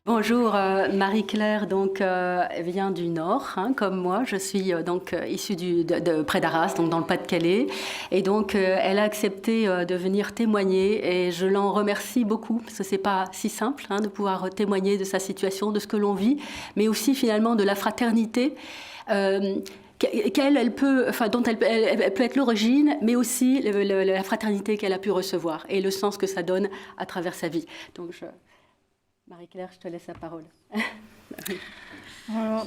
Bonjour, Marie-Claire vient du Nord, hein, comme moi. Je suis issue de près d'Arras, donc dans le Pas-de-Calais. Et donc, elle a accepté de venir témoigner et je l'en remercie beaucoup parce que c'est pas si simple hein, de pouvoir témoigner de sa situation, de ce que l'on vit, mais aussi finalement de la fraternité. Dont elle peut être l'origine, mais aussi la fraternité qu'elle a pu recevoir et le sens que ça donne à travers sa vie. Marie-Claire, je te laisse la parole. Alors,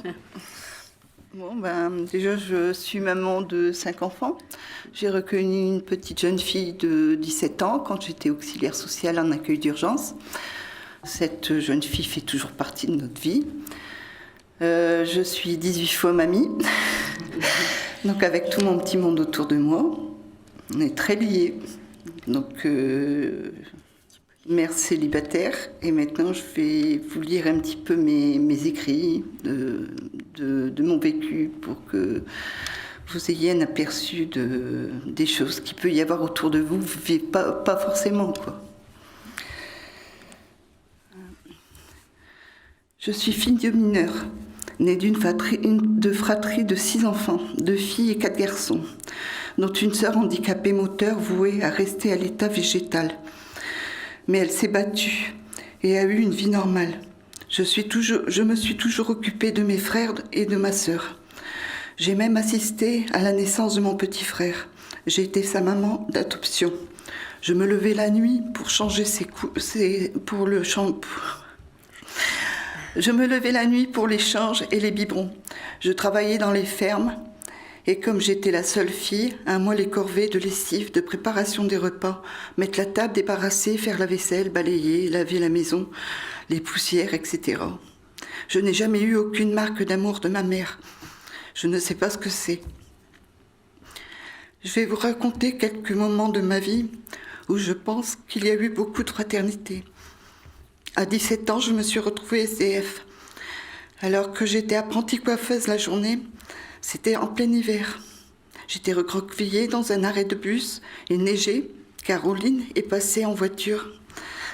déjà, je suis maman de 5 enfants. J'ai recueilli une petite jeune fille de 17 ans quand j'étais auxiliaire sociale en accueil d'urgence. Cette jeune fille fait toujours partie de notre vie. Je suis 18 fois mamie, donc avec tout mon petit monde autour de moi. On est très liés. Donc, mère célibataire, et maintenant je vais vous lire un petit peu mes écrits de mon vécu pour que vous ayez un aperçu des choses qu'il peut y avoir autour de vous. Vous vivez pas forcément, quoi. Je suis fille de mineur, née de fratrie de 6 enfants, 2 filles et 4 garçons, dont une sœur handicapée moteur vouée à rester à l'état végétal. Mais elle s'est battue et a eu une vie normale. Je me suis toujours occupée de mes frères et de ma sœur. J'ai même assisté à la naissance de mon petit frère. J'ai été sa maman d'adoption. Je me levais la nuit pour changer Je me levais la nuit pour les changes et les biberons. Je travaillais dans les fermes. Et comme j'étais la seule fille, à moi les corvées de lessive, de préparation des repas, mettre la table, débarrasser, faire la vaisselle, balayer, laver la maison, les poussières, etc. Je n'ai jamais eu aucune marque d'amour de ma mère. Je ne sais pas ce que c'est. Je vais vous raconter quelques moments de ma vie où je pense qu'il y a eu beaucoup de fraternité. À 17 ans, je me suis retrouvée SDF. Alors que j'étais apprentie coiffeuse la journée, c'était en plein hiver. J'étais recroquevillée dans un arrêt de bus. Il neigeait. Caroline est passée en voiture.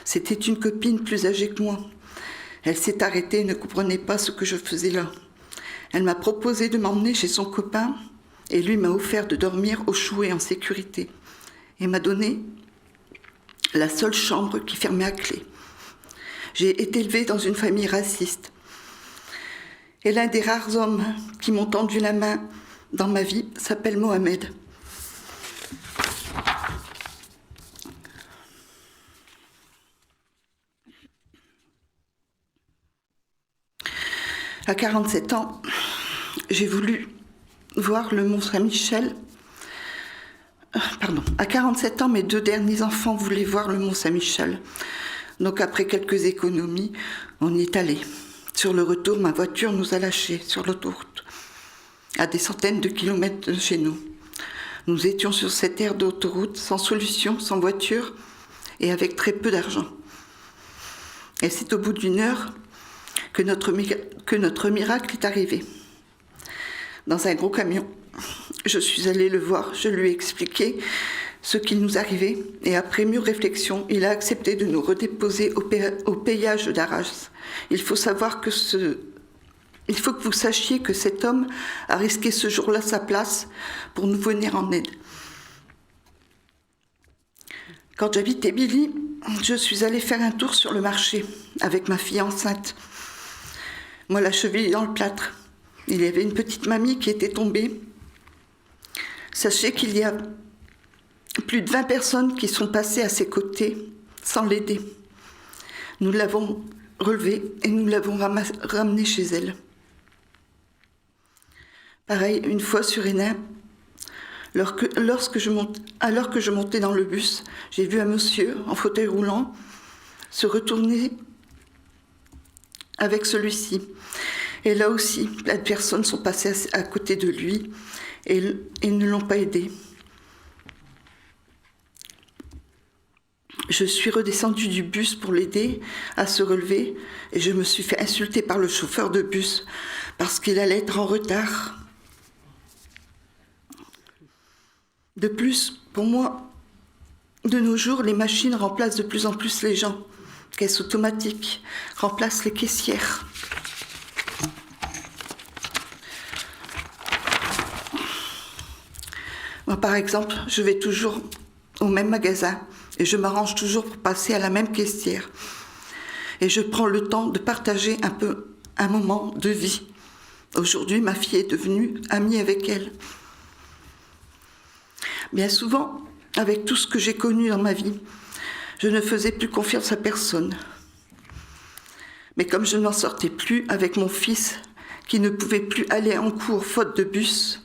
C'était une copine plus âgée que moi. Elle s'est arrêtée et ne comprenait pas ce que je faisais là. Elle m'a proposé de m'emmener chez son copain et lui m'a offert de dormir au chaud et en sécurité. Et m'a donné la seule chambre qui fermait à clé. J'ai été élevée dans une famille raciste. Et l'un des rares hommes qui m'ont tendu la main dans ma vie s'appelle Mohamed. À 47 ans, j'ai voulu voir le Mont Saint-Michel. À 47 ans, mes 2 derniers enfants voulaient voir le Mont Saint-Michel. Donc après quelques économies, on y est allé. Sur le retour, ma voiture nous a lâchés sur l'autoroute, à des centaines de kilomètres de chez nous. Nous étions sur cette aire d'autoroute, sans solution, sans voiture, et avec très peu d'argent. Et c'est au bout d'1 heure que notre miracle est arrivé. Dans un gros camion, je suis allée le voir, je lui ai expliqué ce qu'il nous arrivait, et après mûre réflexion, il a accepté de nous redéposer au péage d'Arras. Il faut que vous sachiez que cet homme a risqué ce jour-là sa place pour nous venir en aide. Quand j'habitais Billy, je suis allée faire un tour sur le marché avec ma fille enceinte. Moi, la cheville dans le plâtre. Il y avait une petite mamie qui était tombée. Sachez qu'il y a plus de 20 personnes qui sont passées à ses côtés sans l'aider. Nous l'avons relevée et nous l'avons ramenée chez elle. Pareil, une fois sur Hénin, alors que je montais dans le bus, j'ai vu un monsieur en fauteuil roulant se retourner avec celui-ci. Et là aussi, plein de personnes sont passées à côté de lui et ne l'ont pas aidé. Je suis redescendue du bus pour l'aider à se relever et je me suis fait insulter par le chauffeur de bus parce qu'il allait être en retard. De plus, pour moi, de nos jours, les machines remplacent de plus en plus les gens. caisse automatique, remplace les caissières. Moi, par exemple, je vais toujours au même magasin et je m'arrange toujours pour passer à la même caissière. Et je prends le temps de partager un peu un moment de vie. Aujourd'hui, ma fille est devenue amie avec elle. Bien souvent, avec tout ce que j'ai connu dans ma vie, je ne faisais plus confiance à personne. Mais comme je n'en sortais plus avec mon fils, qui ne pouvait plus aller en cours faute de bus,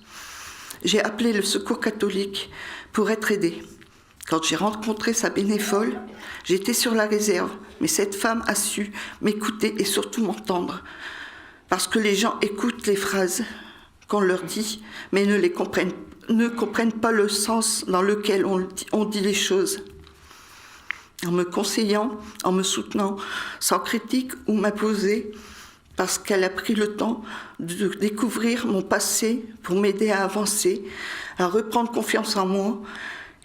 j'ai appelé le Secours catholique pour être aidée. Quand j'ai rencontré sa bénévole, j'étais sur la réserve, mais cette femme a su m'écouter et surtout m'entendre. Parce que les gens écoutent les phrases qu'on leur dit, mais ne comprennent pas le sens dans lequel on dit les choses. En me conseillant, en me soutenant, sans critique ou m'imposer, parce qu'elle a pris le temps de découvrir mon passé pour m'aider à avancer, à reprendre confiance en moi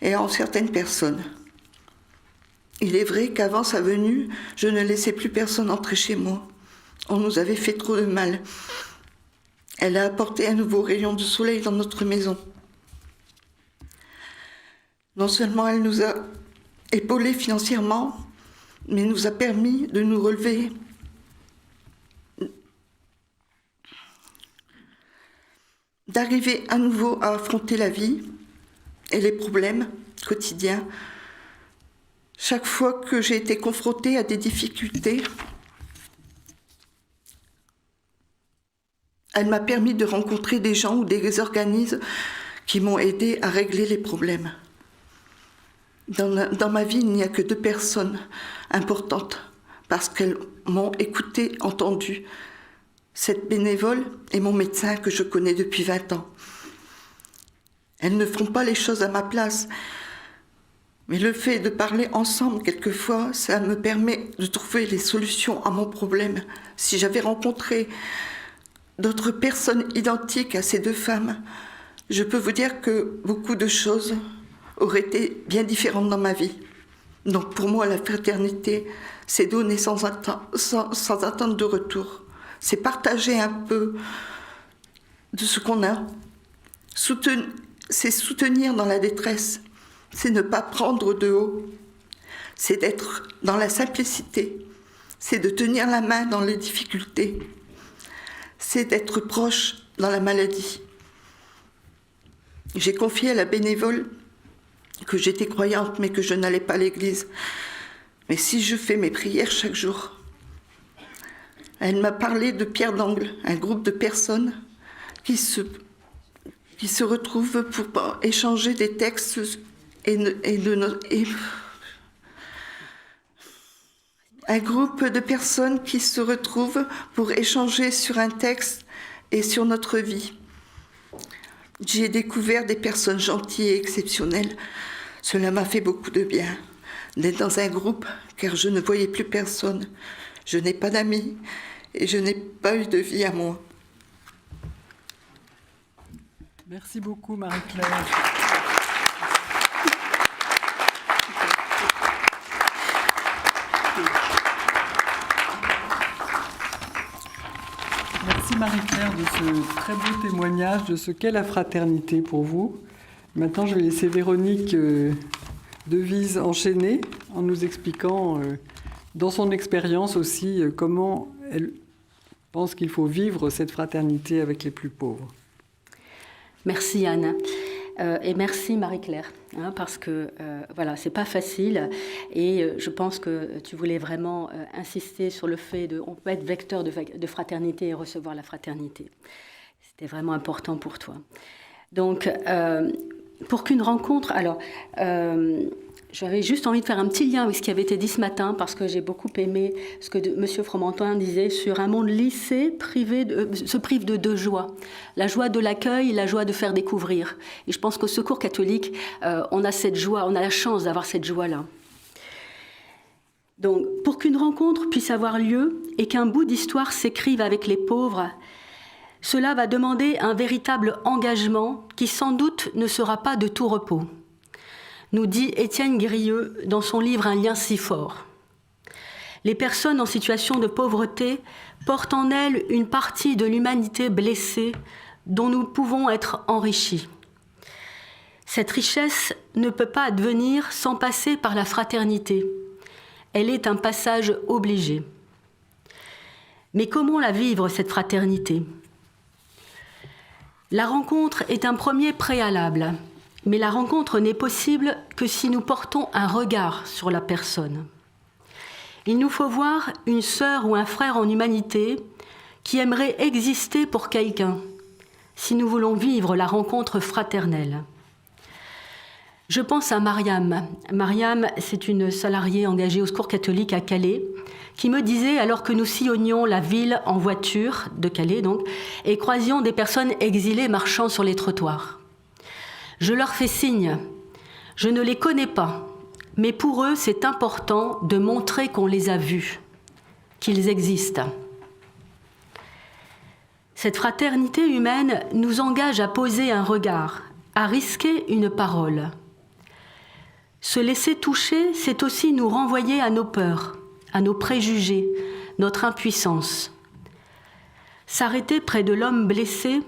et en certaines personnes. Il est vrai qu'avant sa venue, je ne laissais plus personne entrer chez moi. On nous avait fait trop de mal. Elle a apporté un nouveau rayon de soleil dans notre maison. Non seulement elle nous a épaulés financièrement, mais nous a permis de nous relever, d'arriver à nouveau à affronter la vie et les problèmes quotidiens. Chaque fois que j'ai été confrontée à des difficultés, elle m'a permis de rencontrer des gens ou des organismes qui m'ont aidé à régler les problèmes. Dans ma vie, il n'y a que 2 personnes importantes parce qu'elles m'ont écoutée, entendue. Cette bénévole et mon médecin que je connais depuis 20 ans. Elles ne font pas les choses à ma place, mais le fait de parler ensemble quelquefois, ça me permet de trouver les solutions à mon problème. Si j'avais rencontré d'autres personnes identiques à ces 2 femmes, je peux vous dire que beaucoup de choses auraient été bien différentes dans ma vie. Donc pour moi, la fraternité, c'est donner sans attendre de retour. C'est partager un peu de ce qu'on a. C'est soutenir dans la détresse. C'est ne pas prendre de haut. C'est d'être dans la simplicité. C'est de tenir la main dans les difficultés. C'est d'être proche dans la maladie. J'ai confié à la bénévole que j'étais croyante, mais que je n'allais pas à l'église. Mais si je fais mes prières chaque jour, elle m'a parlé de Pierre d'Angle, un groupe de personnes qui se retrouvent pour échanger des textes un groupe de personnes qui se retrouvent pour échanger sur un texte et sur notre vie. J'ai découvert des personnes gentilles et exceptionnelles. Cela m'a fait beaucoup de bien d'être dans un groupe, car je ne voyais plus personne. Je n'ai pas d'amis et je n'ai pas eu de vie à moi. Merci beaucoup, Marie-Claire. Merci Marie-Claire de ce très beau témoignage de ce qu'est la fraternité pour vous. Maintenant, je vais laisser Véronique Devise enchaîner en nous expliquant dans son expérience aussi comment elle pense qu'il faut vivre cette fraternité avec les plus pauvres. Merci Anne. Et merci Marie-Claire, parce que voilà, c'est pas facile et je pense que tu voulais vraiment insister sur le fait on peut être vecteur de fraternité et recevoir la fraternité. C'était vraiment important pour toi. Donc, pour qu'une rencontre... Alors, j'avais juste envie de faire un petit lien avec ce qui avait été dit ce matin, parce que j'ai beaucoup aimé ce que M. Fromentin disait sur un monde lissé, se prive de 2 joies. La joie de l'accueil et la joie de faire découvrir. Et je pense qu'au Secours catholique, on a cette joie, on a la chance d'avoir cette joie-là. Donc, pour qu'une rencontre puisse avoir lieu et qu'un bout d'histoire s'écrive avec les pauvres, cela va demander un véritable engagement qui sans doute ne sera pas de tout repos, nous dit Étienne Grieux dans son livre « Un lien si fort ». Les personnes en situation de pauvreté portent en elles une partie de l'humanité blessée dont nous pouvons être enrichis. Cette richesse ne peut pas advenir sans passer par la fraternité. Elle est un passage obligé. Mais comment la vivre, cette fraternité ? La rencontre est un premier préalable, mais la rencontre n'est possible que si nous portons un regard sur la personne. Il nous faut voir une sœur ou un frère en humanité qui aimerait exister pour quelqu'un, si nous voulons vivre la rencontre fraternelle. Je pense à Mariam. Mariam, c'est une salariée engagée au Secours catholique à Calais, qui me disait, alors que nous sillonnions la ville en voiture, de Calais donc, et croisions des personnes exilées marchant sur les trottoirs. Je leur fais signe, je ne les connais pas, mais pour eux, c'est important de montrer qu'on les a vus, qu'ils existent. Cette fraternité humaine nous engage à poser un regard, à risquer une parole. Se laisser toucher, c'est aussi nous renvoyer à nos peurs, à nos préjugés, notre impuissance. S'arrêter près de l'homme blessé,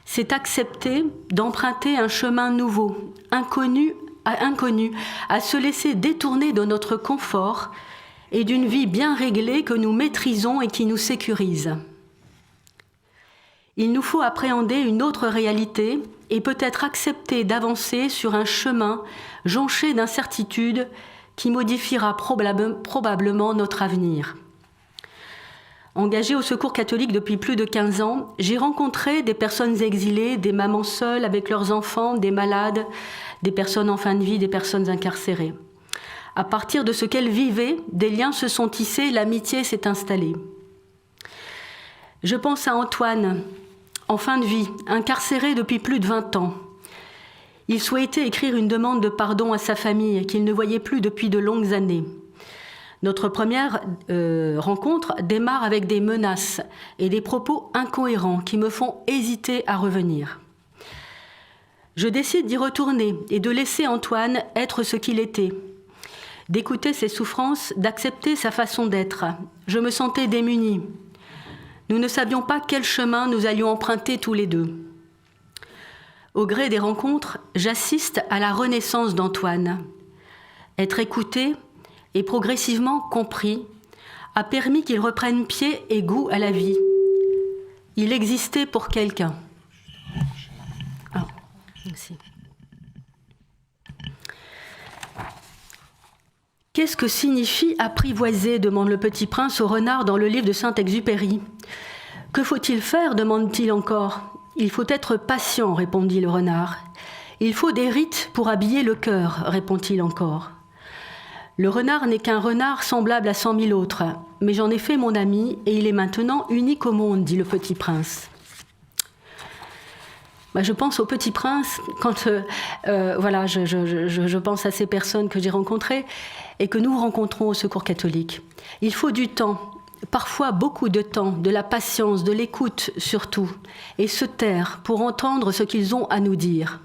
c'est accepter d'emprunter un chemin nouveau, inconnu, à se laisser détourner de notre confort et d'une vie bien réglée que nous maîtrisons et qui nous sécurise. Il nous faut appréhender une autre réalité et peut-être accepter d'avancer sur un chemin jonché d'incertitudes qui modifiera probablement notre avenir. Engagée au Secours catholique depuis plus de 15 ans, j'ai rencontré des personnes exilées, des mamans seules avec leurs enfants, des malades, des personnes en fin de vie, des personnes incarcérées. À partir de ce qu'elles vivaient, des liens se sont tissés, l'amitié s'est installée. Je pense à Antoine, en fin de vie, incarcéré depuis plus de 20 ans. Il souhaitait écrire une demande de pardon à sa famille qu'il ne voyait plus depuis de longues années. Notre première rencontre démarre avec des menaces et des propos incohérents qui me font hésiter à revenir. Je décide d'y retourner et de laisser Antoine être ce qu'il était, d'écouter ses souffrances, d'accepter sa façon d'être. Je me sentais démunie. Nous ne savions pas quel chemin nous allions emprunter tous les deux. Au gré des rencontres, j'assiste à la renaissance d'Antoine. Être écouté et progressivement compris a permis qu'il reprenne pied et goût à la vie. Il existait pour quelqu'un. Ah, merci. Qu'est-ce que signifie apprivoiser ? Demande le petit prince au renard dans le livre de Saint-Exupéry. Que faut-il faire ? Demande-t-il encore. Il faut être patient, répondit le renard. Il faut des rites pour habiller le cœur, répond-il encore. Le renard n'est qu'un renard semblable à 100 000 autres, mais j'en ai fait mon ami et il est maintenant unique au monde, dit le petit prince. Je pense au petit prince quand je pense à ces personnes que j'ai rencontrées et que nous rencontrons au Secours catholique. Il faut du temps, parfois beaucoup de temps, de la patience, de l'écoute surtout, et se taire pour entendre ce qu'ils ont à nous dire.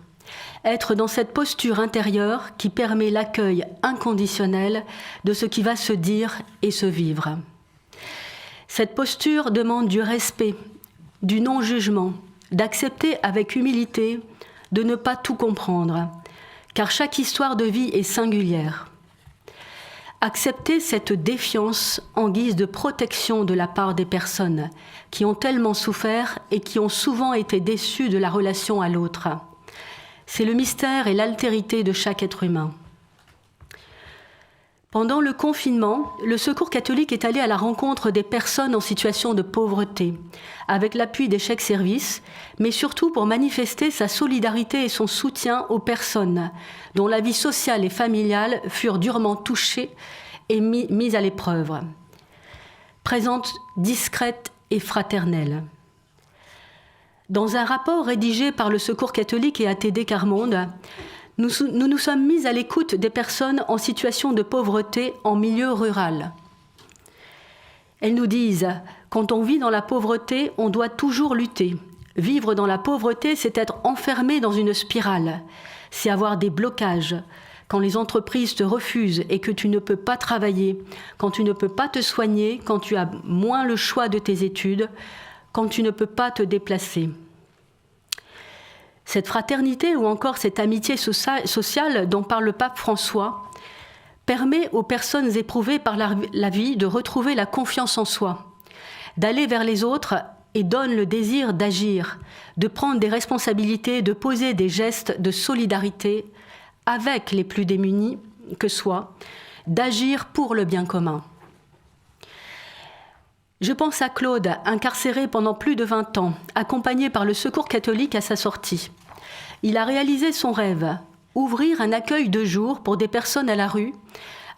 Être dans cette posture intérieure qui permet l'accueil inconditionnel de ce qui va se dire et se vivre. Cette posture demande du respect, du non-jugement, d'accepter avec humilité de ne pas tout comprendre, car chaque histoire de vie est singulière. Accepter cette défiance en guise de protection de la part des personnes qui ont tellement souffert et qui ont souvent été déçues de la relation à l'autre. C'est le mystère et l'altérité de chaque être humain. Pendant le confinement, le Secours catholique est allé à la rencontre des personnes en situation de pauvreté, avec l'appui des chèques services, mais surtout pour manifester sa solidarité et son soutien aux personnes dont la vie sociale et familiale furent durement touchées et mises à l'épreuve. Présente, discrète et fraternelle. Dans un rapport rédigé par le Secours catholique et ATD Quart-Monde, nous nous sommes mis à l'écoute des personnes en situation de pauvreté en milieu rural. Elles nous disent, quand on vit dans la pauvreté, on doit toujours lutter. Vivre dans la pauvreté, c'est être enfermé dans une spirale, c'est avoir des blocages, quand les entreprises te refusent et que tu ne peux pas travailler, quand tu ne peux pas te soigner, quand tu as moins le choix de tes études, quand tu ne peux pas te déplacer. Cette fraternité ou encore cette amitié sociale dont parle le pape François permet aux personnes éprouvées par la vie de retrouver la confiance en soi, d'aller vers les autres et donne le désir d'agir, de prendre des responsabilités, de poser des gestes de solidarité avec les plus démunis que soient, d'agir pour le bien commun. Je pense à Claude, incarcéré pendant plus de 20 ans, accompagné par le Secours catholique à sa sortie. Il a réalisé son rêve, ouvrir un accueil de jour pour des personnes à la rue,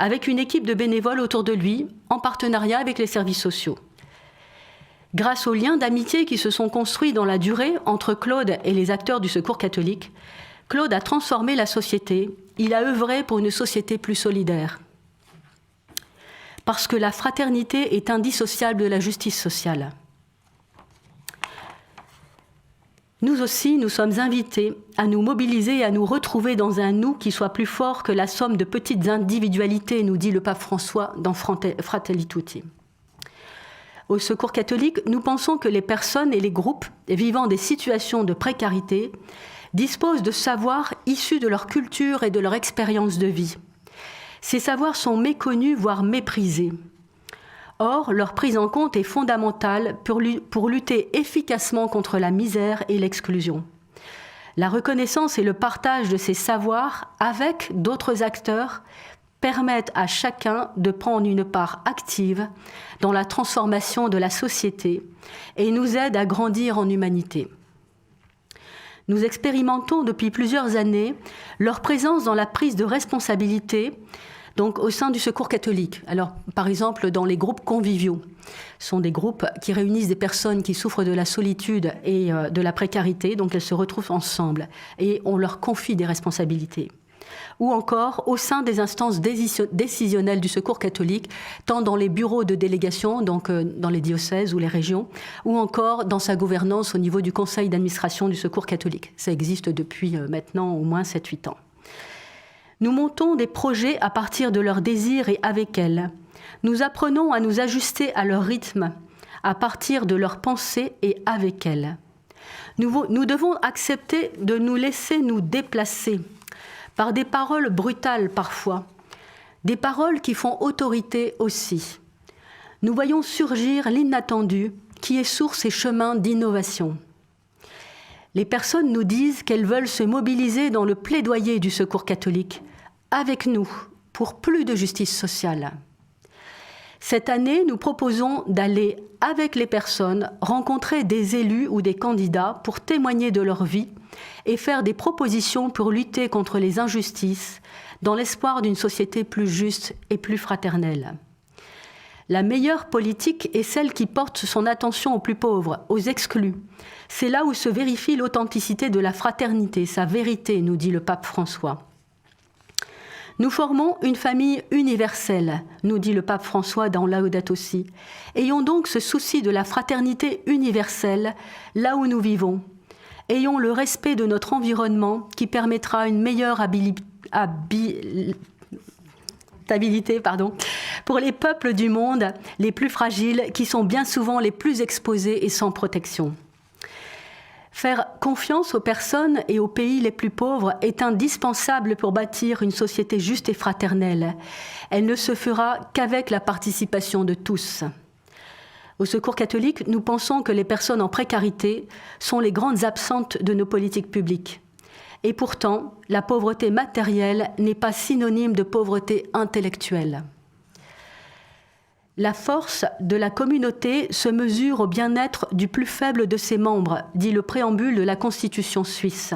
avec une équipe de bénévoles autour de lui, en partenariat avec les services sociaux. Grâce aux liens d'amitié qui se sont construits dans la durée entre Claude et les acteurs du Secours catholique, Claude a transformé la société, il a œuvré pour une société plus solidaire. Parce que la fraternité est indissociable de la justice sociale. Nous aussi, nous sommes invités à nous mobiliser et à nous retrouver dans un nous qui soit plus fort que la somme de petites individualités, nous dit le pape François dans Fratelli Tutti. Au Secours catholique, nous pensons que les personnes et les groupes vivant des situations de précarité disposent de savoirs issus de leur culture et de leur expérience de vie. Ces savoirs sont méconnus, voire méprisés. Or, leur prise en compte est fondamentale pour lutter efficacement contre la misère et l'exclusion. La reconnaissance et le partage de ces savoirs avec d'autres acteurs permettent à chacun de prendre une part active dans la transformation de la société et nous aident à grandir en humanité. Nous expérimentons depuis plusieurs années leur présence dans la prise de responsabilité, donc au sein du Secours catholique. Alors, par exemple, dans les groupes conviviaux, ce sont des groupes qui réunissent des personnes qui souffrent de la solitude et de la précarité, donc elles se retrouvent ensemble et on leur confie des responsabilités. Ou encore au sein des instances décisionnelles du Secours catholique, tant dans les bureaux de délégation, donc dans les diocèses ou les régions, ou encore dans sa gouvernance au niveau du conseil d'administration du Secours catholique. Ça existe depuis maintenant au moins 7-8 ans. Nous montons des projets à partir de leurs désirs et avec elles. Nous apprenons à nous ajuster à leur rythme, à partir de leurs pensées et avec elles. Nous devons accepter de nous laisser nous déplacer par des paroles brutales parfois, des paroles qui font autorité aussi. Nous voyons surgir l'inattendu qui est source et chemin d'innovation. Les personnes nous disent qu'elles veulent se mobiliser dans le plaidoyer du Secours catholique, avec nous, pour plus de justice sociale. Cette année, nous proposons d'aller, avec les personnes, rencontrer des élus ou des candidats pour témoigner de leur vie et faire des propositions pour lutter contre les injustices dans l'espoir d'une société plus juste et plus fraternelle. La meilleure politique est celle qui porte son attention aux plus pauvres, aux exclus. C'est là où se vérifie l'authenticité de la fraternité, sa vérité, nous dit le pape François. Nous formons une famille universelle, nous dit le pape François dans Laudato Si. Ayons donc ce souci de la fraternité universelle là où nous vivons. Ayons le respect de notre environnement qui permettra une meilleure stabilité pour les peuples du monde les plus fragiles qui sont bien souvent les plus exposés et sans protection. Faire confiance aux personnes et aux pays les plus pauvres est indispensable pour bâtir une société juste et fraternelle. Elle ne se fera qu'avec la participation de tous. Au Secours catholique, nous pensons que les personnes en précarité sont les grandes absentes de nos politiques publiques. Et pourtant, la pauvreté matérielle n'est pas synonyme de pauvreté intellectuelle. La force de la communauté se mesure au bien-être du plus faible de ses membres, dit le préambule de la Constitution suisse.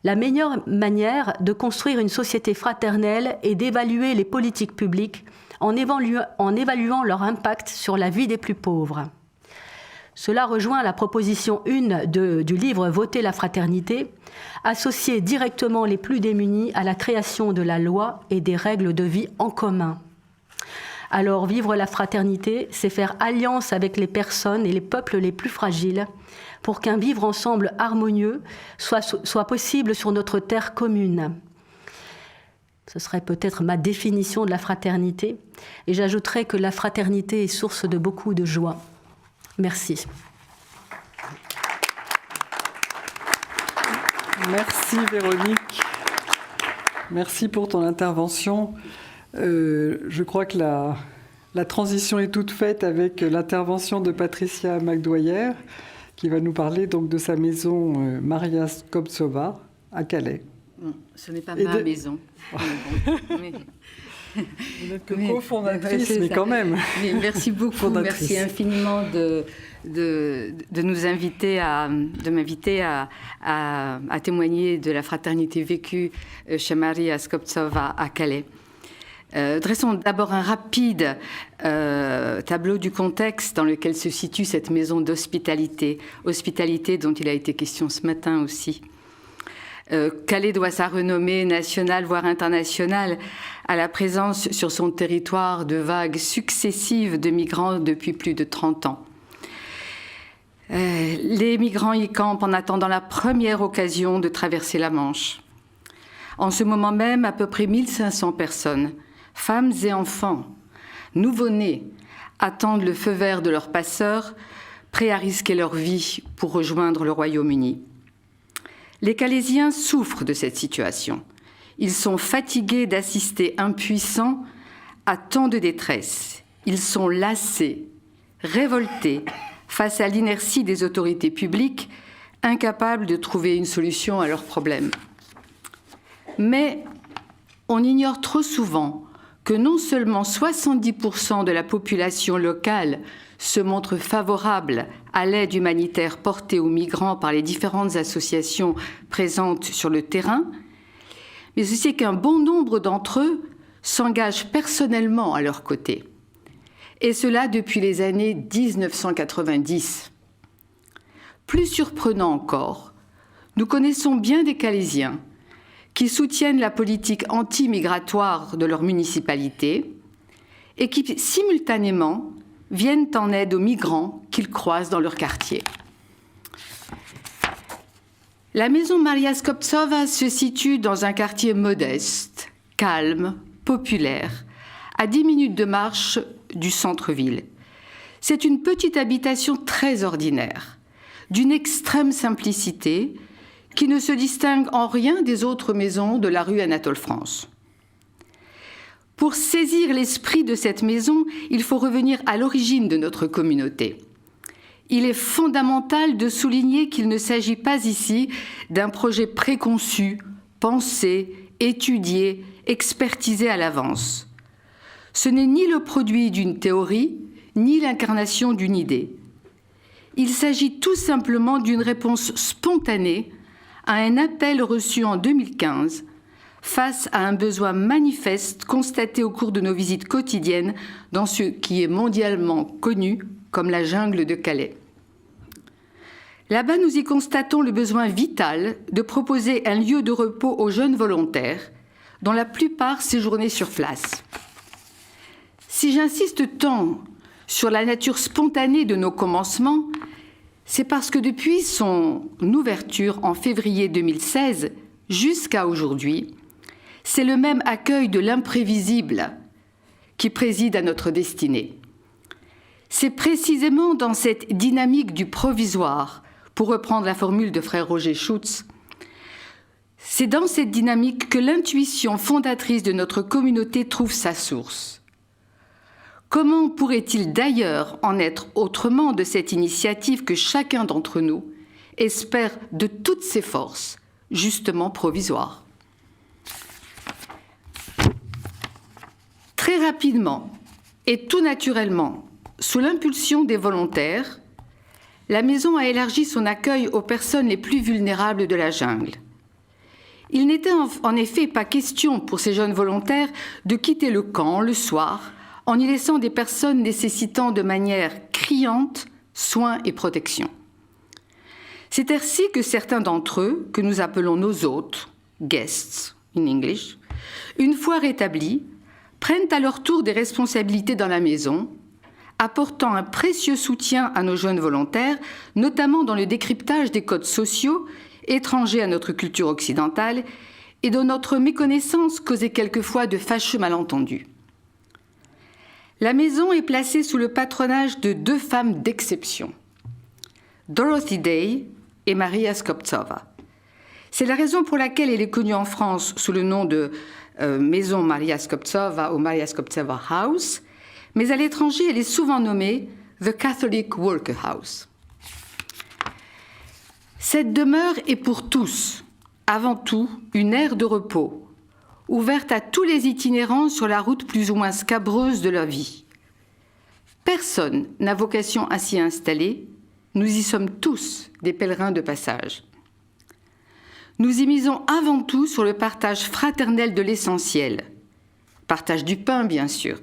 La meilleure manière de construire une société fraternelle est d'évaluer les politiques publiques en évaluant leur impact sur la vie des plus pauvres. Cela rejoint la proposition 1 du livre « Voter la fraternité », associer directement les plus démunis à la création de la loi et des règles de vie en commun. Alors, vivre la fraternité, c'est faire alliance avec les personnes et les peuples les plus fragiles pour qu'un vivre ensemble harmonieux soit possible sur notre terre commune. Ce serait peut-être ma définition de la fraternité. Et j'ajouterais que la fraternité est source de beaucoup de joie. Merci. Merci Véronique. Merci pour ton intervention. Je crois que la transition est toute faite avec l'intervention de Patricia Magdoyer, qui va nous parler donc de sa maison Maria Skobtsova à Calais. Bon, ce n'est pas ma maison. Mais vous n'êtes que cofondatrice, mais quand même. Mais merci beaucoup, merci infiniment de m'inviter à témoigner de la fraternité vécue chez Maria Skobtsova à Calais. Dressons d'abord un rapide tableau du contexte dans lequel se situe cette maison d'hospitalité, hospitalité dont il a été question ce matin aussi. Calais doit sa renommée nationale, voire internationale, à la présence sur son territoire de vagues successives de migrants depuis plus de 30 ans. Les migrants y campent en attendant la première occasion de traverser la Manche. En ce moment même, à peu près 1500 personnes, femmes et enfants, nouveau-nés, attendent le feu vert de leurs passeurs, prêts à risquer leur vie pour rejoindre le Royaume-Uni. Les Calaisiens souffrent de cette situation. Ils sont fatigués d'assister impuissants à tant de détresse. Ils sont lassés, révoltés face à l'inertie des autorités publiques, incapables de trouver une solution à leurs problèmes. Mais on ignore trop souvent que non seulement 70% de la population locale se montre favorable à l'aide humanitaire portée aux migrants par les différentes associations présentes sur le terrain, mais aussi qu'un bon nombre d'entre eux s'engagent personnellement à leur côté. Et cela depuis les années 1990. Plus surprenant encore, nous connaissons bien des Calaisiens qui soutiennent la politique anti-migratoire de leur municipalité et qui, simultanément, viennent en aide aux migrants qu'ils croisent dans leur quartier. La maison Maria Skobtsova se situe dans un quartier modeste, calme, populaire, à 10 minutes de marche du centre-ville. C'est une petite habitation très ordinaire, d'une extrême simplicité, qui ne se distingue en rien des autres maisons de la rue Anatole-France. Pour saisir l'esprit de cette maison, il faut revenir à l'origine de notre communauté. Il est fondamental de souligner qu'il ne s'agit pas ici d'un projet préconçu, pensé, étudié, expertisé à l'avance. Ce n'est ni le produit d'une théorie, ni l'incarnation d'une idée. Il s'agit tout simplement d'une réponse spontanée à un appel reçu en 2015 face à un besoin manifeste constaté au cours de nos visites quotidiennes dans ce qui est mondialement connu comme la jungle de Calais. Là-bas, nous y constatons le besoin vital de proposer un lieu de repos aux jeunes volontaires, dont la plupart séjournaient sur place. Si j'insiste tant sur la nature spontanée de nos commencements, c'est parce que depuis son ouverture en février 2016 jusqu'à aujourd'hui, c'est le même accueil de l'imprévisible qui préside à notre destinée. C'est précisément dans cette dynamique du provisoire, pour reprendre la formule de frère Roger Schutz, c'est dans cette dynamique que l'intuition fondatrice de notre communauté trouve sa source. Comment pourrait-il d'ailleurs en être autrement de cette initiative que chacun d'entre nous espère de toutes ses forces, justement provisoire ? Très rapidement et tout naturellement, sous l'impulsion des volontaires, la maison a élargi son accueil aux personnes les plus vulnérables de la jungle. Il n'était en effet pas question pour ces jeunes volontaires de quitter le camp le soir en y laissant des personnes nécessitant de manière criante soins et protection. C'est ainsi que certains d'entre eux, que nous appelons nos hôtes, guests in English, une fois rétablis, prennent à leur tour des responsabilités dans la maison, apportant un précieux soutien à nos jeunes volontaires, notamment dans le décryptage des codes sociaux étrangers à notre culture occidentale et dont notre méconnaissance causait quelquefois de fâcheux malentendus. La maison est placée sous le patronage de 2 femmes d'exception, Dorothy Day et Maria Skobtsova. C'est la raison pour laquelle elle est connue en France sous le nom de Maison Maria Skobtsova ou Maria Skobtsova House, mais à l'étranger, elle est souvent nommée The Catholic Workhouse. Cette demeure est pour tous, avant tout, une aire de repos, ouverte à tous les itinérants sur la route plus ou moins scabreuse de leur vie. Personne n'a vocation à s'y installer, nous y sommes tous des pèlerins de passage. Nous y misons avant tout sur le partage fraternel de l'essentiel, partage du pain bien sûr,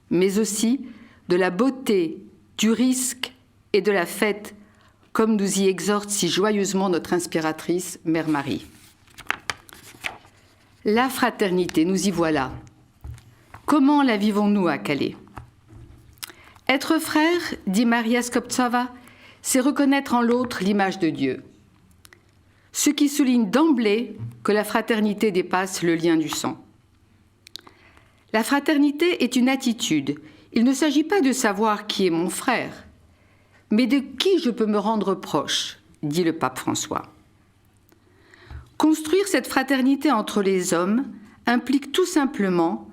mais aussi de la beauté, du risque et de la fête, comme nous y exhorte si joyeusement notre inspiratrice, Mère Marie. La fraternité, nous y voilà. Comment la vivons-nous à Calais ? Être frère, dit Maria Skobtsova, c'est reconnaître en l'autre l'image de Dieu. Ce qui souligne d'emblée que la fraternité dépasse le lien du sang. La fraternité est une attitude. Il ne s'agit pas de savoir qui est mon frère, mais de qui je peux me rendre proche, dit le pape François. Construire cette fraternité entre les hommes implique tout simplement,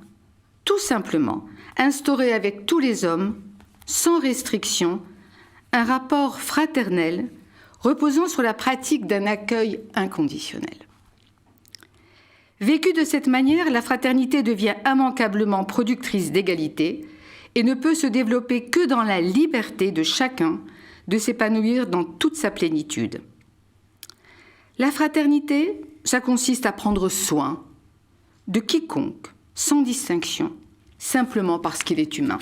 instaurer avec tous les hommes, sans restriction, un rapport fraternel reposant sur la pratique d'un accueil inconditionnel. Vécue de cette manière, la fraternité devient immanquablement productrice d'égalité et ne peut se développer que dans la liberté de chacun de s'épanouir dans toute sa plénitude. La fraternité, ça consiste à prendre soin de quiconque, sans distinction, simplement parce qu'il est humain.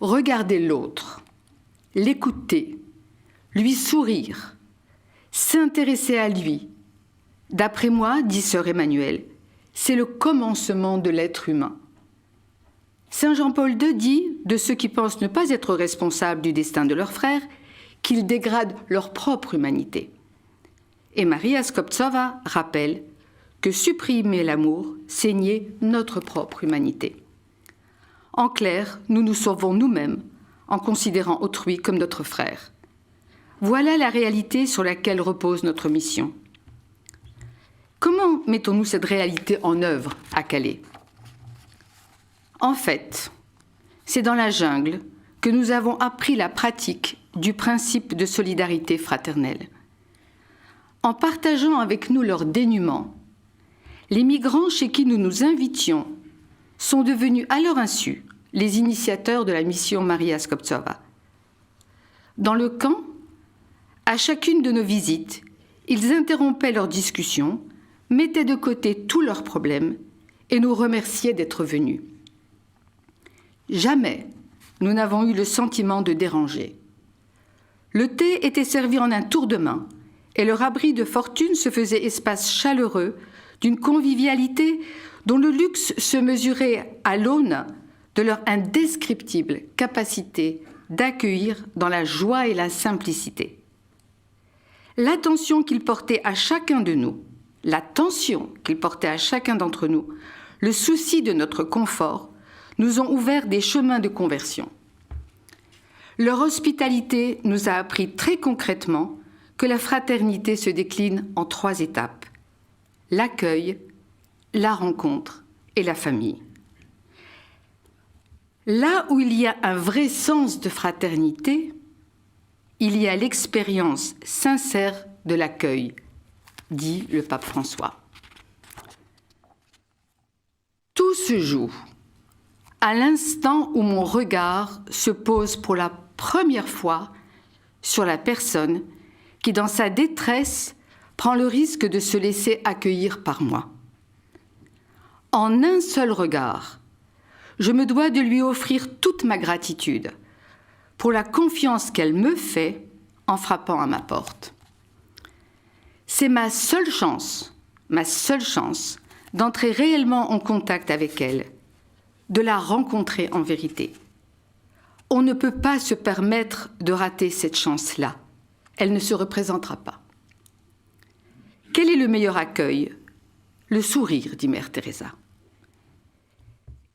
Regarder l'autre, l'écouter, lui sourire, s'intéresser à lui. D'après moi, dit sœur Emmanuelle, c'est le commencement de l'être humain. Saint Jean-Paul II dit de ceux qui pensent ne pas être responsables du destin de leurs frères qu'ils dégradent leur propre humanité. Et Maria Skobtsova rappelle que supprimer l'amour, c'est nier notre propre humanité. En clair, nous nous sauvons nous-mêmes en considérant autrui comme notre frère. Voilà la réalité sur laquelle repose notre mission. Comment mettons-nous cette réalité en œuvre à Calais ? En fait, c'est dans la jungle que nous avons appris la pratique du principe de solidarité fraternelle. En partageant avec nous leur dénuement, les migrants chez qui nous nous invitions sont devenus à leur insu les initiateurs de la mission Maria Skobtsova. Dans le camp, à chacune de nos visites, ils interrompaient leurs discussions, mettaient de côté tous leurs problèmes et nous remerciaient d'être venus. Jamais nous n'avons eu le sentiment de déranger. Le thé était servi en un tour de main et leur abri de fortune se faisait espace chaleureux d'une convivialité dont le luxe se mesurait à l'aune de leur indescriptible capacité d'accueillir dans la joie et la simplicité. L'attention qu'ils portaient à chacun de nous, le souci de notre confort, nous ont ouvert des chemins de conversion. Leur hospitalité nous a appris très concrètement que la fraternité se décline en 3 étapes: l'accueil, la rencontre et la famille. Là où il y a un vrai sens de fraternité, il y a l'expérience sincère de l'accueil, dit le pape François. Tout se joue à l'instant où mon regard se pose pour la première fois sur la personne qui, dans sa détresse, prend le risque de se laisser accueillir par moi. En un seul regard, je me dois de lui offrir toute ma gratitude pour la confiance qu'elle me fait en frappant à ma porte. C'est ma seule chance d'entrer réellement en contact avec elle, de la rencontrer en vérité. On ne peut pas se permettre de rater cette chance-là. Elle ne se représentera pas. Quel est le meilleur accueil? Le sourire, dit Mère Teresa.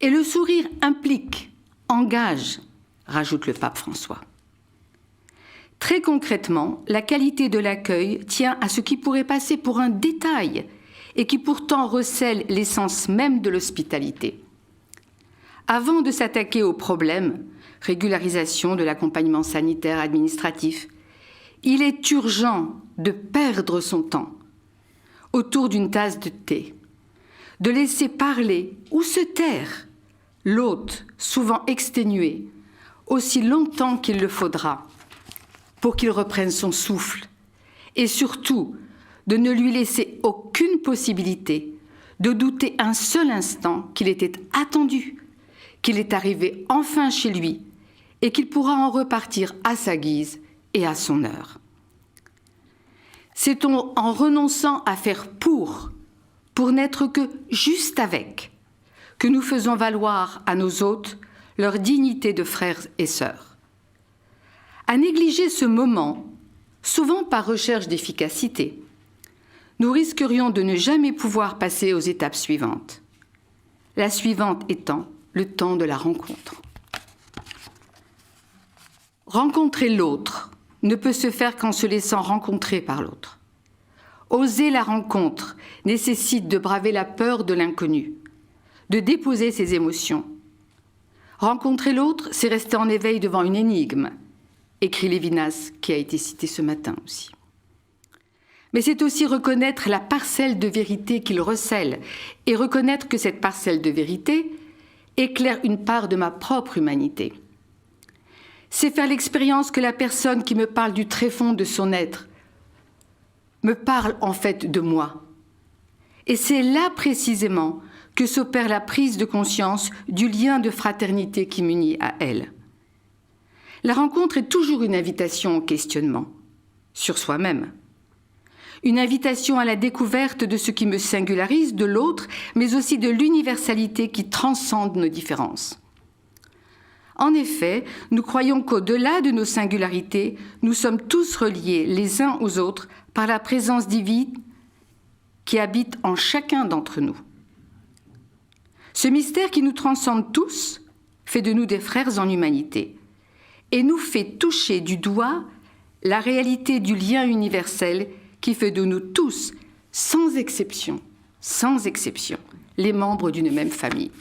Et le sourire implique, engage, rajoute le pape François. Très concrètement, la qualité de l'accueil tient à ce qui pourrait passer pour un détail et qui pourtant recèle l'essence même de l'hospitalité. Avant de s'attaquer au problème, régularisation de l'accompagnement sanitaire administratif, il est urgent de perdre son temps autour d'une tasse de thé, de laisser parler ou se taire l'hôte, souvent exténué, aussi longtemps qu'il le faudra, pour qu'il reprenne son souffle, et surtout de ne lui laisser aucune possibilité de douter un seul instant qu'il était attendu, qu'il est arrivé enfin chez lui et qu'il pourra en repartir à sa guise et à son heure. C'est en renonçant à faire pour n'être que juste avec, que nous faisons valoir à nos hôtes leur dignité de frères et sœurs. À négliger ce moment, souvent par recherche d'efficacité, nous risquerions de ne jamais pouvoir passer aux étapes suivantes. La suivante étant le temps de la rencontre. Rencontrer l'autre ne peut se faire qu'en se laissant rencontrer par l'autre. Oser la rencontre nécessite de braver la peur de l'inconnu, de déposer ses émotions. Rencontrer l'autre, c'est rester en éveil devant une énigme, écrit Lévinas, qui a été cité ce matin aussi. Mais c'est aussi reconnaître la parcelle de vérité qu'il recèle et reconnaître que cette parcelle de vérité éclaire une part de ma propre humanité. C'est faire l'expérience que la personne qui me parle du tréfonds de son être me parle en fait de moi. Et c'est là précisément que s'opère la prise de conscience du lien de fraternité qui m'unit à elle. La rencontre est toujours une invitation au questionnement, sur soi-même. Une invitation à la découverte de ce qui me singularise de l'autre, mais aussi de l'universalité qui transcende nos différences. En effet, nous croyons qu'au-delà de nos singularités, nous sommes tous reliés les uns aux autres par la présence divine qui habite en chacun d'entre nous. Ce mystère qui nous transcende tous fait de nous des frères en humanité et nous fait toucher du doigt la réalité du lien universel qui fait de nous tous, sans exception, les membres d'une même famille.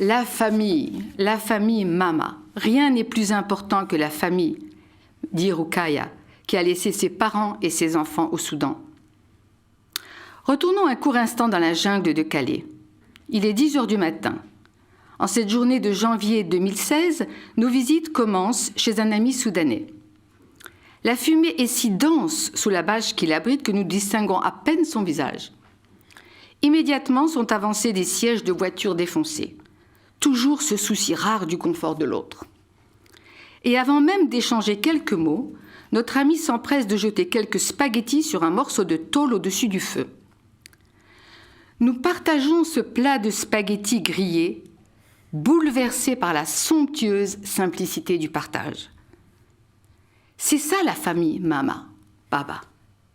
La famille Mama, rien n'est plus important que la famille, dit Roukaya, qui a laissé ses parents et ses enfants au Soudan. Retournons un court instant dans la jungle de Calais. Il est 10 heures du matin. En cette journée de janvier 2016, nos visites commencent chez un ami soudanais. La fumée est si dense sous la bâche qui l'abrite que nous distinguons à peine son visage. Immédiatement sont avancés des sièges de voitures défoncés. Toujours ce souci rare du confort de l'autre. Et avant même d'échanger quelques mots, notre ami s'empresse de jeter quelques spaghettis sur un morceau de tôle au-dessus du feu. Nous partageons ce plat de spaghettis grillés, bouleversé par la somptueuse simplicité du partage. C'est ça la famille Mama, Baba,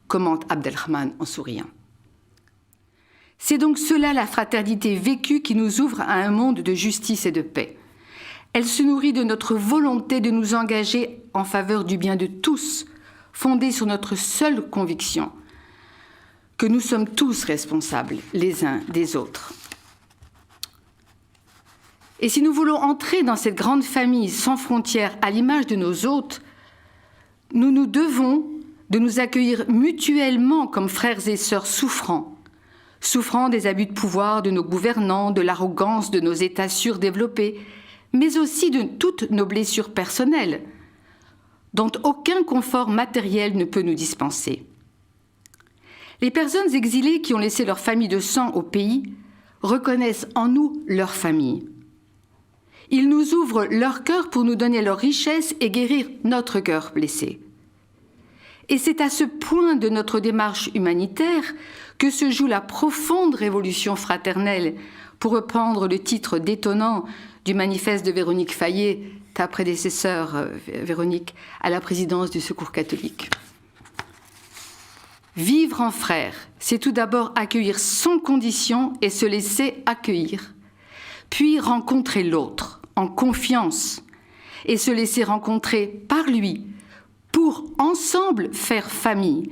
commente Abdelrahman en souriant. C'est donc cela la fraternité vécue qui nous ouvre à un monde de justice et de paix. Elle se nourrit de notre volonté de nous engager en faveur du bien de tous, fondée sur notre seule conviction, que nous sommes tous responsables les uns des autres. Et si nous voulons entrer dans cette grande famille sans frontières à l'image de nos hôtes, nous nous devons de nous accueillir mutuellement comme frères et sœurs souffrant des abus de pouvoir de nos gouvernants, de l'arrogance de nos États surdéveloppés, mais aussi de toutes nos blessures personnelles, dont aucun confort matériel ne peut nous dispenser. Les personnes exilées qui ont laissé leur famille de sang au pays reconnaissent en nous leur famille. Ils nous ouvrent leur cœur pour nous donner leur richesse et guérir notre cœur blessé. Et c'est à ce point de notre démarche humanitaire que se joue la profonde révolution fraternelle, pour reprendre le titre détonnant du manifeste de Véronique Fayet, ta prédécesseur, Véronique, à la présidence du Secours catholique. Vivre en frère, c'est tout d'abord accueillir sans condition et se laisser accueillir, puis rencontrer l'autre en confiance et se laisser rencontrer par lui pour ensemble faire famille.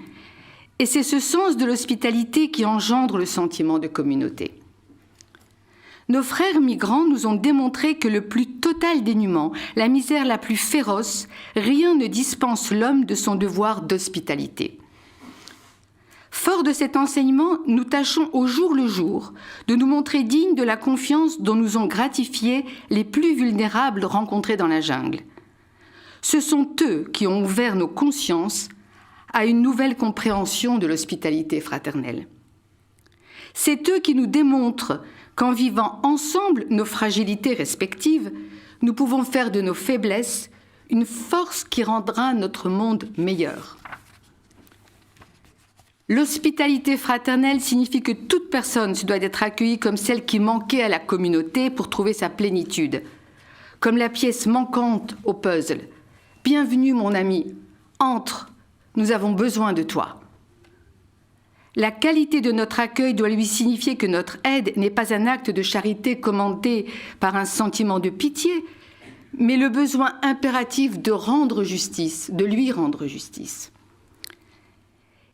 Et c'est ce sens de l'hospitalité qui engendre le sentiment de communauté. Nos frères migrants nous ont démontré que le plus total dénuement, la misère la plus féroce, rien ne dispense l'homme de son devoir d'hospitalité. Fort de cet enseignement, nous tâchons au jour le jour de nous montrer dignes de la confiance dont nous ont gratifié les plus vulnérables rencontrés dans la jungle. Ce sont eux qui ont ouvert nos consciences à une nouvelle compréhension de l'hospitalité fraternelle. C'est eux qui nous démontrent qu'en vivant ensemble nos fragilités respectives, nous pouvons faire de nos faiblesses une force qui rendra notre monde meilleur. L'hospitalité fraternelle signifie que toute personne se doit d'être accueillie comme celle qui manquait à la communauté pour trouver sa plénitude, comme la pièce manquante au puzzle. Bienvenue mon ami, entre, nous avons besoin de toi. La qualité de notre accueil doit lui signifier que notre aide n'est pas un acte de charité commandé par un sentiment de pitié, mais le besoin impératif de rendre justice, de lui rendre justice.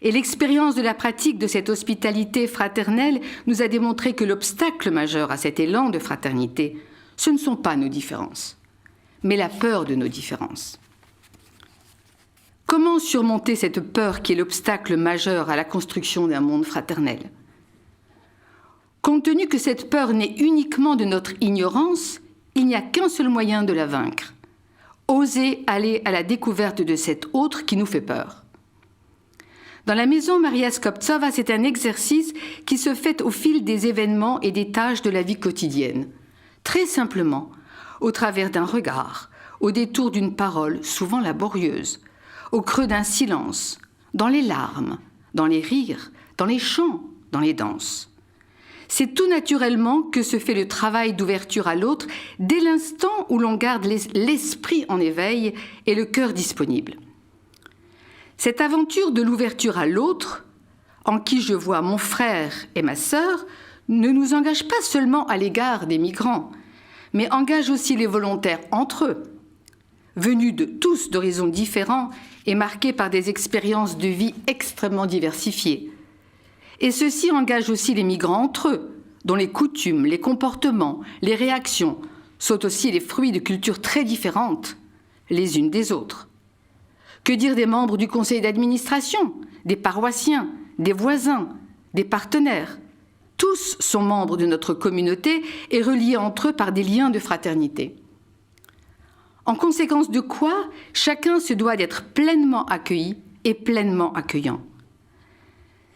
Et l'expérience de la pratique de cette hospitalité fraternelle nous a démontré que l'obstacle majeur à cet élan de fraternité, ce ne sont pas nos différences, mais la peur de nos différences. Comment surmonter cette peur qui est l'obstacle majeur à la construction d'un monde fraternel ? Compte tenu que cette peur naît uniquement de notre ignorance, il n'y a qu'un seul moyen de la vaincre. Oser aller à la découverte de cet autre qui nous fait peur. Dans la maison Maria Skobtsova, c'est un exercice qui se fait au fil des événements et des tâches de la vie quotidienne. Très simplement, au travers d'un regard, au détour d'une parole souvent laborieuse, au creux d'un silence, dans les larmes, dans les rires, dans les chants, dans les danses. C'est tout naturellement que se fait le travail d'ouverture à l'autre dès l'instant où l'on garde l'esprit en éveil et le cœur disponible. Cette aventure de l'ouverture à l'autre, en qui je vois mon frère et ma sœur, ne nous engage pas seulement à l'égard des migrants, mais engage aussi les volontaires entre eux, venus de tous d'horizons différents et marqués par des expériences de vie extrêmement diversifiées. Et ceci engage aussi les migrants entre eux, dont les coutumes, les comportements, les réactions sont aussi les fruits de cultures très différentes, les unes des autres. Que dire des membres du conseil d'administration, des paroissiens, des voisins, des partenaires ? Tous sont membres de notre communauté et reliés entre eux par des liens de fraternité. En conséquence de quoi, chacun se doit d'être pleinement accueilli et pleinement accueillant.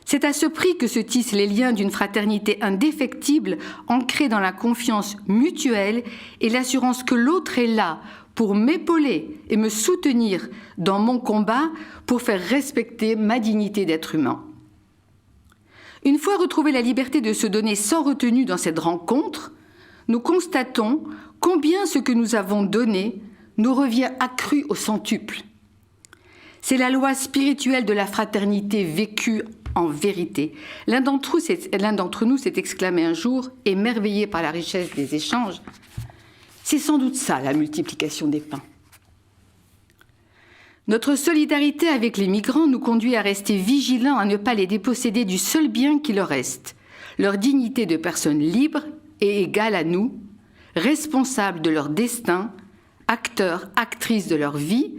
C'est à ce prix que se tissent les liens d'une fraternité indéfectible, ancrée dans la confiance mutuelle et l'assurance que l'autre est là pour m'épauler et me soutenir dans mon combat pour faire respecter ma dignité d'être humain. Une fois retrouvée la liberté de se donner sans retenue dans cette rencontre, nous constatons combien ce que nous avons donné nous revient accru au centuple. C'est la loi spirituelle de la fraternité vécue en vérité. L'un d'entre nous s'est exclamé un jour, émerveillé par la richesse des échanges, c'est sans doute ça, la multiplication des pains. Notre solidarité avec les migrants nous conduit à rester vigilants à ne pas les déposséder du seul bien qui leur reste, leur dignité de personnes libres et égales à nous, responsables de leur destin, acteurs, actrices de leur vie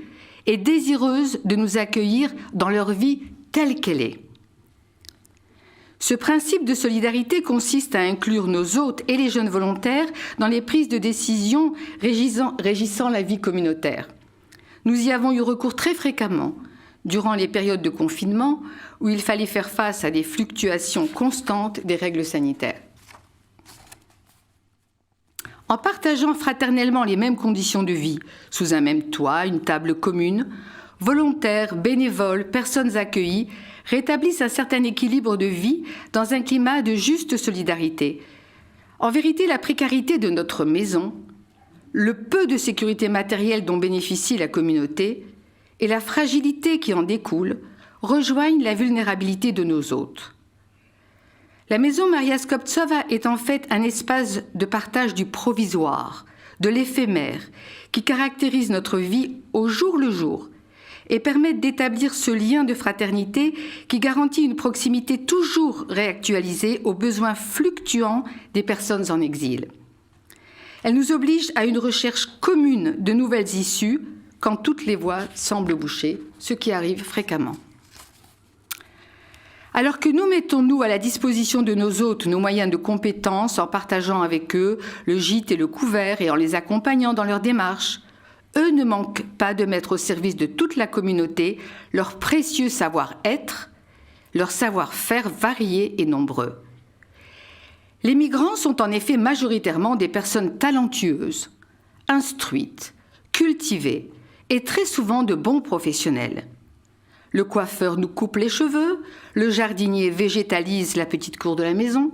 et désireuses de nous accueillir dans leur vie telle qu'elle est. Ce principe de solidarité consiste à inclure nos hôtes et les jeunes volontaires dans les prises de décision régissant la vie communautaire. Nous y avons eu recours très fréquemment durant les périodes de confinement où il fallait faire face à des fluctuations constantes des règles sanitaires. En partageant fraternellement les mêmes conditions de vie, sous un même toit, une table commune, volontaires, bénévoles, personnes accueillies rétablissent un certain équilibre de vie dans un climat de juste solidarité. En vérité, la précarité de notre maison, le peu de sécurité matérielle dont bénéficie la communauté et la fragilité qui en découle rejoignent la vulnérabilité de nos hôtes. La maison Maria Skobtsova est en fait un espace de partage du provisoire, de l'éphémère, qui caractérise notre vie au jour le jour et permet d'établir ce lien de fraternité qui garantit une proximité toujours réactualisée aux besoins fluctuants des personnes en exil. Elle nous oblige à une recherche commune de nouvelles issues quand toutes les voies semblent bouchées, ce qui arrive fréquemment. Alors que nous mettons, à la disposition de nos hôtes nos moyens de compétence en partageant avec eux le gîte et le couvert et en les accompagnant dans leur démarche, eux ne manquent pas de mettre au service de toute la communauté leur précieux savoir-être, leur savoir-faire varié et nombreux. Les migrants sont en effet majoritairement des personnes talentueuses, instruites, cultivées et très souvent de bons professionnels. Le coiffeur nous coupe les cheveux, le jardinier végétalise la petite cour de la maison,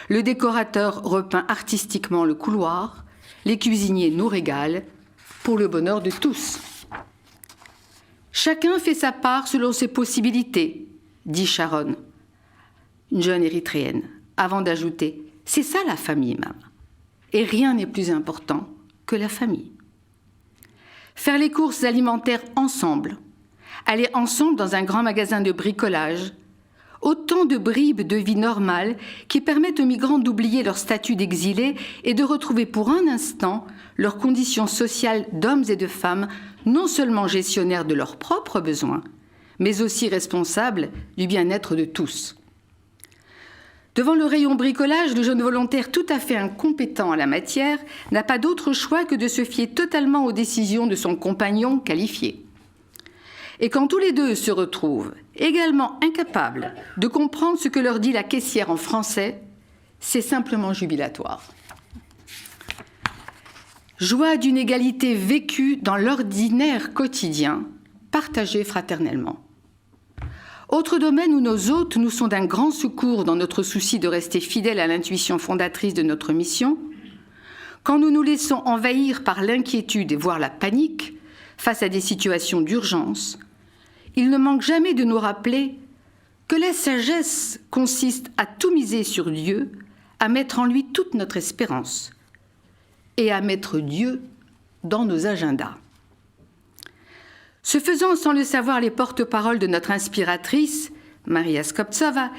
le décorateur repeint artistiquement le couloir, les cuisiniers nous régalent, pour le bonheur de tous. Chacun fait sa part selon ses possibilités, dit Sharon, une jeune érythréenne, avant d'ajouter « c'est ça la famille, maman. Et rien n'est plus important que la famille. » Faire les courses alimentaires ensemble, aller ensemble dans un grand magasin de bricolage, autant de bribes de vie normale qui permettent aux migrants d'oublier leur statut d'exilés et de retrouver pour un instant leurs conditions sociales d'hommes et de femmes, non seulement gestionnaires de leurs propres besoins, mais aussi responsables du bien-être de tous. Devant le rayon bricolage, le jeune volontaire tout à fait incompétent en la matière n'a pas d'autre choix que de se fier totalement aux décisions de son compagnon qualifié. Et quand tous les deux se retrouvent également incapables de comprendre ce que leur dit la caissière en français, c'est simplement jubilatoire. Joie d'une égalité vécue dans l'ordinaire quotidien, partagée fraternellement. Autre domaine où nos hôtes nous sont d'un grand secours dans notre souci de rester fidèles à l'intuition fondatrice de notre mission, quand nous nous laissons envahir par l'inquiétude et voire la panique face à des situations d'urgence, il ne manque jamais de nous rappeler que la sagesse consiste à tout miser sur Dieu, à mettre en lui toute notre espérance et à mettre Dieu dans nos agendas. Se faisant sans le savoir les porte-paroles de notre inspiratrice, Maria Skobtsova,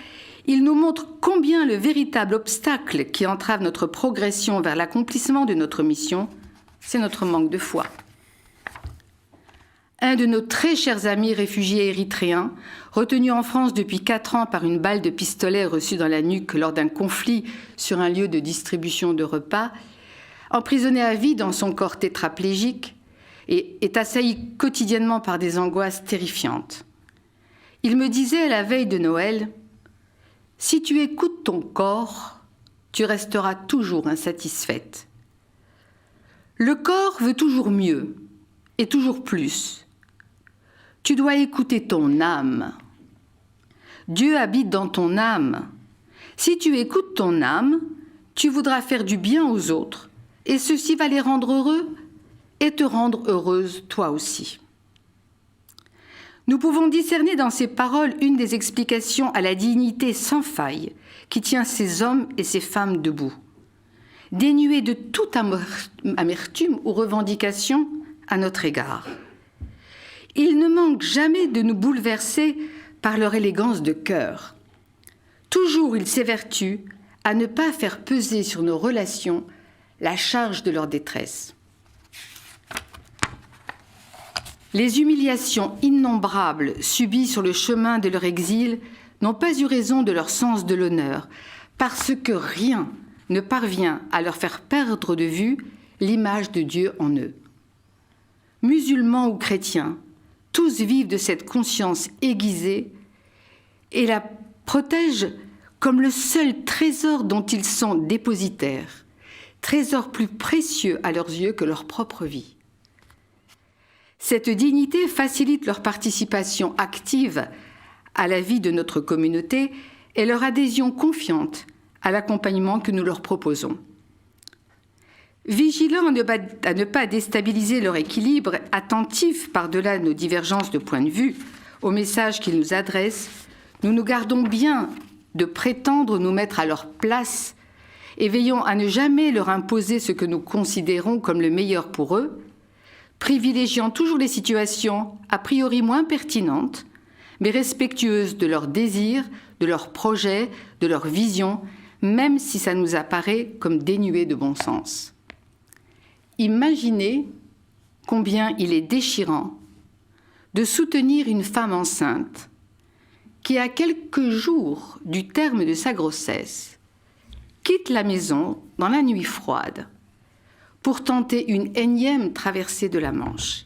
il nous montre combien le véritable obstacle qui entrave notre progression vers l'accomplissement de notre mission, c'est notre manque de foi. Un de nos très chers amis réfugiés érythréens, retenu en France depuis 4 ans par une balle de pistolet reçue dans la nuque lors d'un conflit sur un lieu de distribution de repas, emprisonné à vie dans son corps tétraplégique et est assailli quotidiennement par des angoisses terrifiantes. Il me disait à la veille de Noël, « Si tu écoutes ton corps, tu resteras toujours insatisfaite. Le corps veut toujours mieux et toujours plus. Tu dois écouter ton âme. Dieu habite dans ton âme. Si tu écoutes ton âme, tu voudras faire du bien aux autres, et ceci va les rendre heureux et te rendre heureuse toi aussi. » Nous pouvons discerner dans ces paroles une des explications à la dignité sans faille qui tient ces hommes et ces femmes debout, dénués de toute amertume ou revendication à notre égard. Ils ne manquent jamais de nous bouleverser par leur élégance de cœur. Toujours ils s'évertuent à ne pas faire peser sur nos relations la charge de leur détresse. Les humiliations innombrables subies sur le chemin de leur exil n'ont pas eu raison de leur sens de l'honneur, parce que rien ne parvient à leur faire perdre de vue l'image de Dieu en eux. Musulmans ou chrétiens, tous vivent de cette conscience aiguisée et la protègent comme le seul trésor dont ils sont dépositaires, trésor plus précieux à leurs yeux que leur propre vie. Cette dignité facilite leur participation active à la vie de notre communauté et leur adhésion confiante à l'accompagnement que nous leur proposons. Vigilants à ne pas déstabiliser leur équilibre, attentifs par-delà nos divergences de point de vue au message qu'ils nous adressent, nous nous gardons bien de prétendre nous mettre à leur place et veillons à ne jamais leur imposer ce que nous considérons comme le meilleur pour eux, privilégiant toujours les situations a priori moins pertinentes, mais respectueuses de leurs désirs, de leurs projets, de leurs visions, même si ça nous apparaît comme dénué de bon sens. Imaginez combien il est déchirant de soutenir une femme enceinte qui, à quelques jours du terme de sa grossesse, quitte la maison dans la nuit froide pour tenter une énième traversée de la Manche.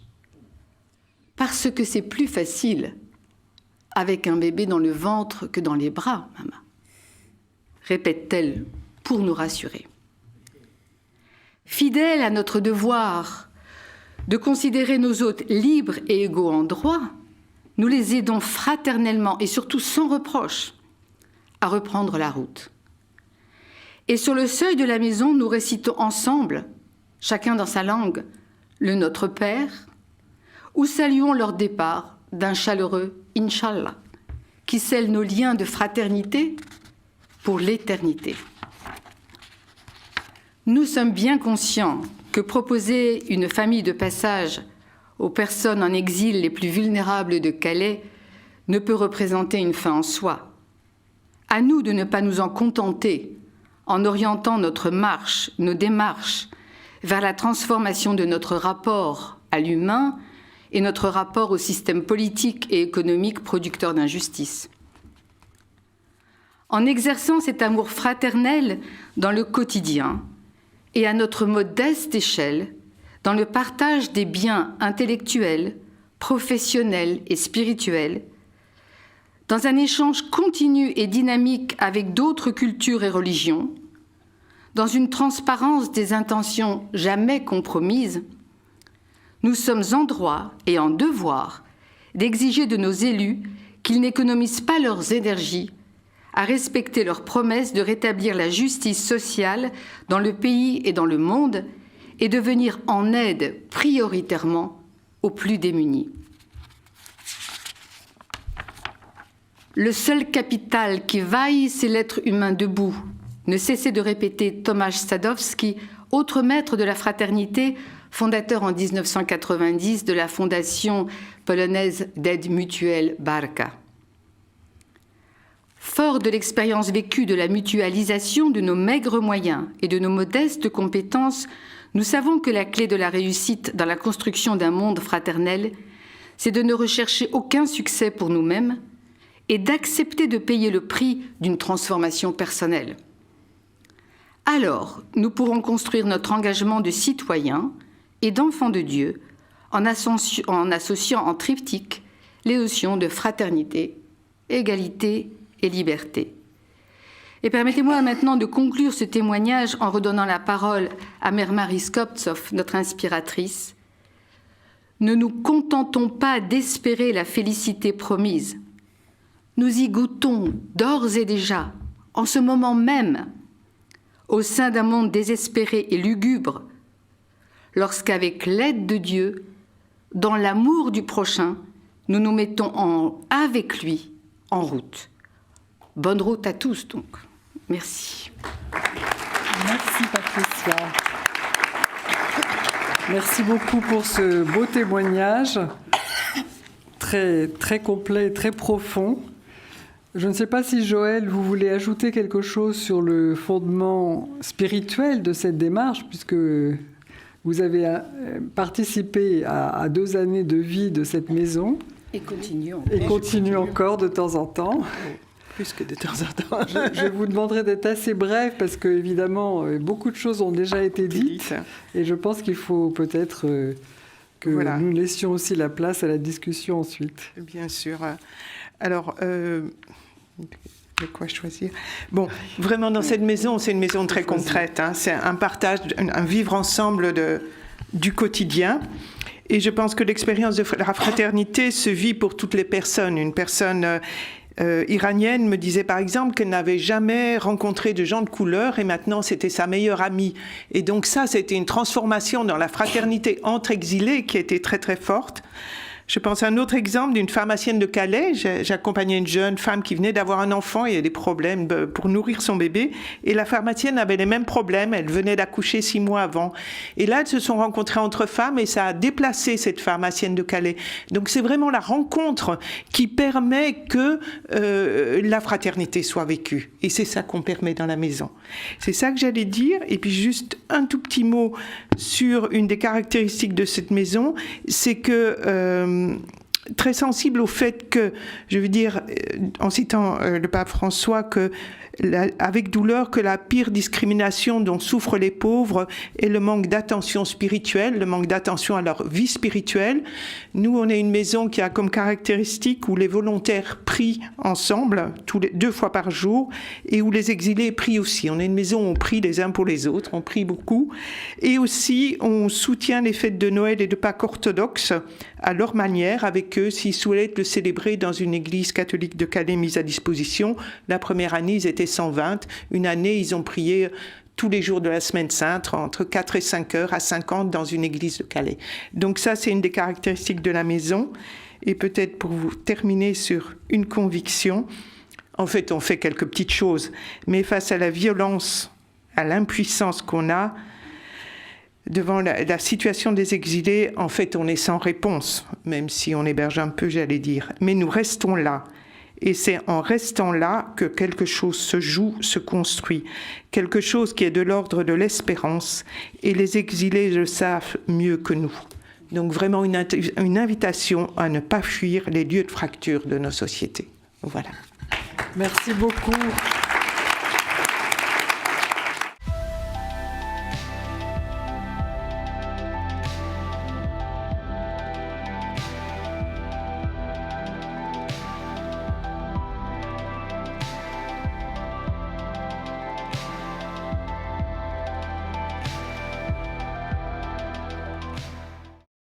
Parce que c'est plus facile avec un bébé dans le ventre que dans les bras, maman, répète-t-elle pour nous rassurer. Fidèles à notre devoir de considérer nos hôtes libres et égaux en droit, nous les aidons fraternellement et surtout sans reproche à reprendre la route. Et sur le seuil de la maison, nous récitons ensemble, chacun dans sa langue, le Notre Père, ou saluons leur départ d'un chaleureux « Inch'Allah » qui scelle nos liens de fraternité pour l'éternité. Nous sommes bien conscients que proposer une famille de passage aux personnes en exil les plus vulnérables de Calais ne peut représenter une fin en soi. À nous de ne pas nous en contenter en orientant notre marche, nos démarches vers la transformation de notre rapport à l'humain et notre rapport au système politique et économique producteur d'injustice. En exerçant cet amour fraternel dans le quotidien et à notre modeste échelle, dans le partage des biens intellectuels, professionnels et spirituels, dans un échange continu et dynamique avec d'autres cultures et religions, dans une transparence des intentions jamais compromises, nous sommes en droit et en devoir d'exiger de nos élus qu'ils n'économisent pas leurs énergies à respecter leurs promesses de rétablir la justice sociale dans le pays et dans le monde et de venir en aide prioritairement aux plus démunis. Le seul capital qui vaille, c'est l'être humain debout, ne cessait de répéter Tomasz Sadowski, autre maître de la fraternité, fondateur en 1990 de la fondation polonaise d'aide mutuelle Barka. Fort de l'expérience vécue de la mutualisation de nos maigres moyens et de nos modestes compétences, nous savons que la clé de la réussite dans la construction d'un monde fraternel, c'est de ne rechercher aucun succès pour nous-mêmes et d'accepter de payer le prix d'une transformation personnelle. Alors, nous pourrons construire notre engagement de citoyens et d'enfants de Dieu en associant en triptyque les notions de fraternité, égalité et liberté. Et permettez-moi maintenant de conclure ce témoignage en redonnant la parole à Mère Marie Skoptsov, notre inspiratrice. Ne nous contentons pas d'espérer la félicité promise. Nous y goûtons d'ores et déjà, en ce moment même, au sein d'un monde désespéré et lugubre, lorsqu'avec l'aide de Dieu, dans l'amour du prochain, nous nous mettons avec lui en route. Bonne route à tous, donc. Merci. Merci, Patricia. Merci beaucoup pour ce beau témoignage, très, très complet, très profond. Je ne sais pas si, Joël, vous voulez ajouter quelque chose sur le fondement spirituel de cette démarche, puisque vous avez participé à 2 années de vie de cette maison. Et continuons. Et continue encore de temps en temps. Plus que de temps en temps. Je vous demanderai d'être assez bref, parce que, évidemment, beaucoup de choses ont déjà été dites. Et je pense qu'il faut peut-être que nous laissions aussi la place à la discussion ensuite. Bien sûr. Alors... de quoi choisir? Bon, vraiment dans cette maison, c'est une maison très concrète. Hein. C'est un partage, un vivre ensemble du quotidien. Et je pense que l'expérience de la fraternité se vit pour toutes les personnes. Une personne iranienne me disait par exemple qu'elle n'avait jamais rencontré de gens de couleur et maintenant c'était sa meilleure amie. Et donc ça, c'était une transformation dans la fraternité entre exilés qui était très très forte. Je pense à un autre exemple d'une pharmacienne de Calais. J'accompagnais une jeune femme qui venait d'avoir un enfant et a des problèmes pour nourrir son bébé. Et la pharmacienne avait les mêmes problèmes. Elle venait d'accoucher 6 mois avant. Et là, elles se sont rencontrées entre femmes et ça a déplacé cette pharmacienne de Calais. Donc, c'est vraiment la rencontre qui permet que la fraternité soit vécue. Et c'est ça qu'on permet dans la maison. C'est ça que j'allais dire. Et puis, juste un tout petit mot sur une des caractéristiques de cette maison, c'est que très sensible au fait que, je veux dire, en citant le pape François, que avec douleur que la pire discrimination dont souffrent les pauvres est le manque d'attention spirituelle, le manque d'attention à leur vie spirituelle. Nous, on est une maison qui a comme caractéristique où les volontaires prient ensemble, 2 fois par jour, et où les exilés prient aussi. On est une maison où on prie les uns pour les autres, on prie beaucoup. Et aussi, on soutient les fêtes de Noël et de Pâques orthodoxes à leur manière, avec eux, s'ils souhaitent le célébrer dans une église catholique de Calais mise à disposition. La première année, ils étaient 120. Une année, ils ont prié tous les jours de la semaine sainte, entre 4 et 5 heures à 50 dans une église de Calais. Donc ça, c'est une des caractéristiques de la maison. Et peut-être pour vous terminer sur une conviction, en fait, on fait quelques petites choses, mais face à la violence, à l'impuissance qu'on a, devant la situation des exilés, en fait, on est sans réponse, même si on héberge un peu, j'allais dire. Mais nous restons là. Et c'est en restant là que quelque chose se joue, se construit. Quelque chose qui est de l'ordre de l'espérance. Et les exilés le savent mieux que nous. Donc vraiment une invitation à ne pas fuir les lieux de fracture de nos sociétés. Voilà. Merci beaucoup.